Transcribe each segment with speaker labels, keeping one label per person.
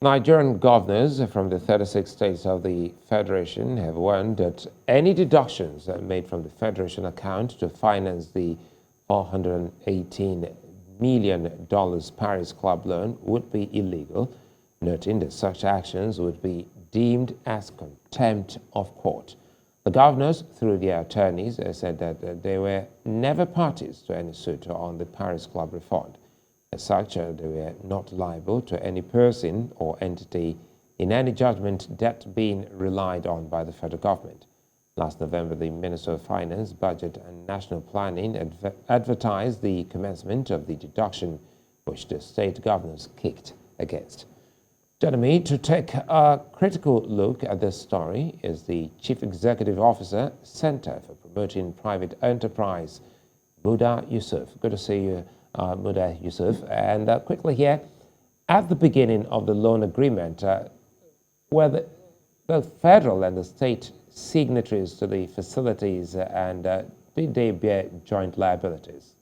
Speaker 1: Nigerian governors from the 36 states of the Federation have warned that any deductions made from the Federation account to finance the $418 million Paris Club loan would be illegal, noting that such actions would be deemed as contempt of court. The governors, through their attorneys, said that they were never parties to any suit on the Paris Club refund. As such, they were not liable to any person or entity in any judgment debt being relied on by the federal government. Last November, the Minister of Finance, Budget and National Planning advertised the commencement of the deduction, which the state governors kicked against. Joining me to take a critical look at this story is the Chief Executive Officer, Center for Promoting Private Enterprise, Muda Yusuf. Good to see you, Muda Yusuf. And quickly here, at the beginning of the loan agreement, were the federal and the state signatories to the facilities, and did they bear joint liabilities?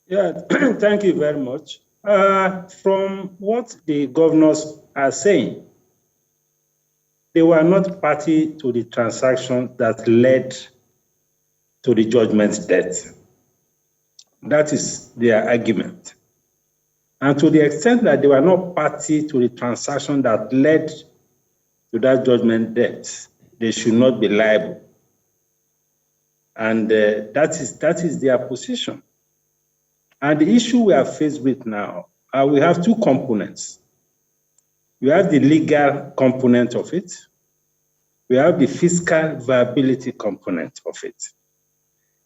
Speaker 2: Yeah, thank you very much. From what the governors are saying, they were not party to the transaction that led to the judgment debt. That is their argument. And to the extent that they were not party to the transaction that led to that judgment debt, they should not be liable. And that is their position. And the issue we are faced with now, we have two components. We have the legal component of it. We have the fiscal viability component of it.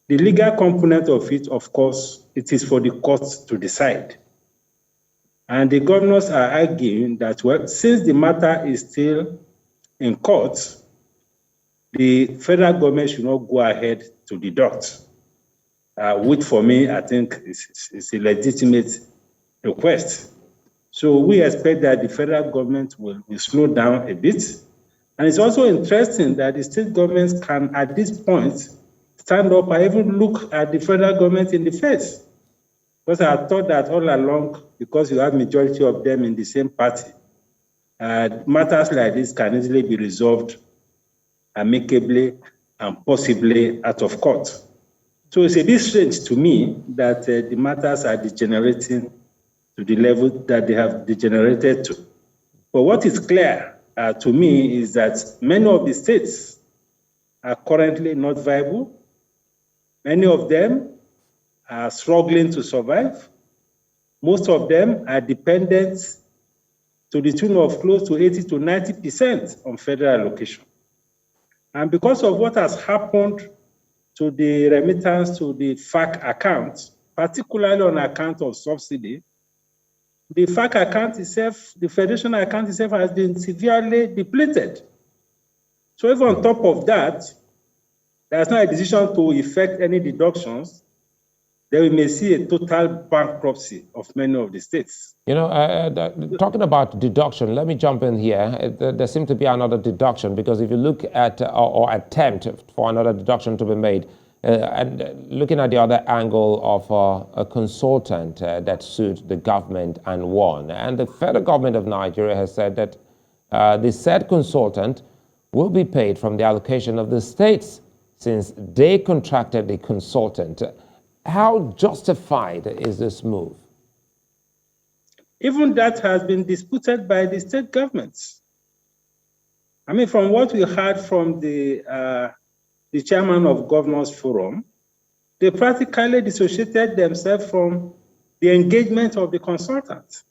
Speaker 2: The legal component of it, of course, it is for the courts to decide. And the governors are arguing that, well, since the matter is still in court, the federal government should not go ahead to deduct. Which for me, I think is a legitimate request. So we expect that the federal government will slow down a bit. And it's also interesting that the state governments can, at this point, stand up and even look at the federal government in the face. Because I thought that all along, because you have majority of them in the same party, matters like this can easily be resolved amicably and possibly out of court. So it's a bit strange to me that the matters are degenerating to the level that they have degenerated to. But what is clear to me is that many of the states are currently not viable. Many of them are struggling to survive. Most of them are dependent to the tune of close to 80 to 90% on federal allocation. And because of what has happened to the remittance to the FAC account, particularly on account of subsidy, the FAC account itself, the Federation account itself has been severely depleted. So even on top of that, there's not a decision to effect any deductions, then we may see a total bankruptcy of many of the states.
Speaker 1: You know, talking about deduction, let me jump in here. There seems to be another deduction, because if you look at or attempt for another deduction to be made, and looking at the other angle of a consultant that sued the government and won, and the federal government of Nigeria has said that the said consultant will be paid from the allocation of the states since they contracted the consultant. How justified is this move?
Speaker 2: Even that has been disputed by the state governments. I mean, from what we heard from the chairman of Governors Forum, they practically dissociated themselves from the engagement of the consultant.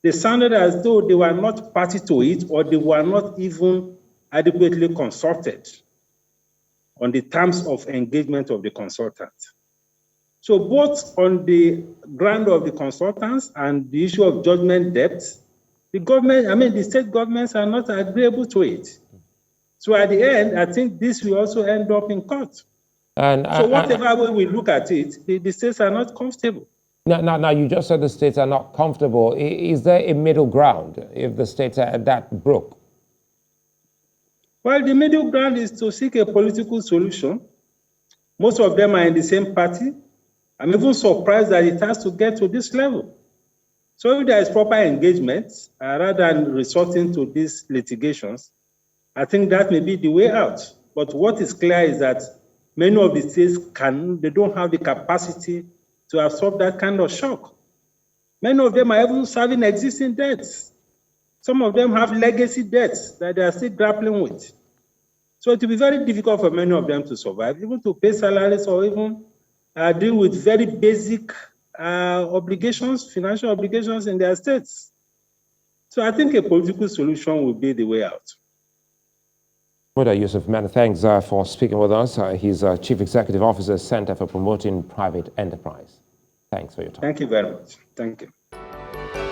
Speaker 2: They sounded as though they were not party to it, or they were not even adequately consulted on the terms of engagement of the consultant. So both on the ground of the consultants and the issue of judgment debt, the state governments are not agreeable to it. So at the end, I think this will also end up in court. And so whatever way we look at it, the states are not comfortable.
Speaker 1: Now, you just said the states are not comfortable. Is there a middle ground if the states are that broke?
Speaker 2: Well, the middle ground is to seek a political solution. Most of them are in the same party. I'm even surprised that it has to get to this level. So if there is proper engagement, rather than resorting to these litigations, I think that may be the way out. But what is clear is that many of the states they don't have the capacity to absorb that kind of shock. Many of them are even serving existing debts. Some of them have legacy debts that they are still grappling with. So it will be very difficult for many of them to survive, even to pay salaries or even deal with very basic obligations, financial obligations in their states. So I think a political solution will be the way out.
Speaker 1: Muda Yusuf, many thanks for speaking with us. He's Chief Executive Officer, Center for Promoting Private Enterprise. Thanks for your time.
Speaker 2: Thank you very much. Thank you.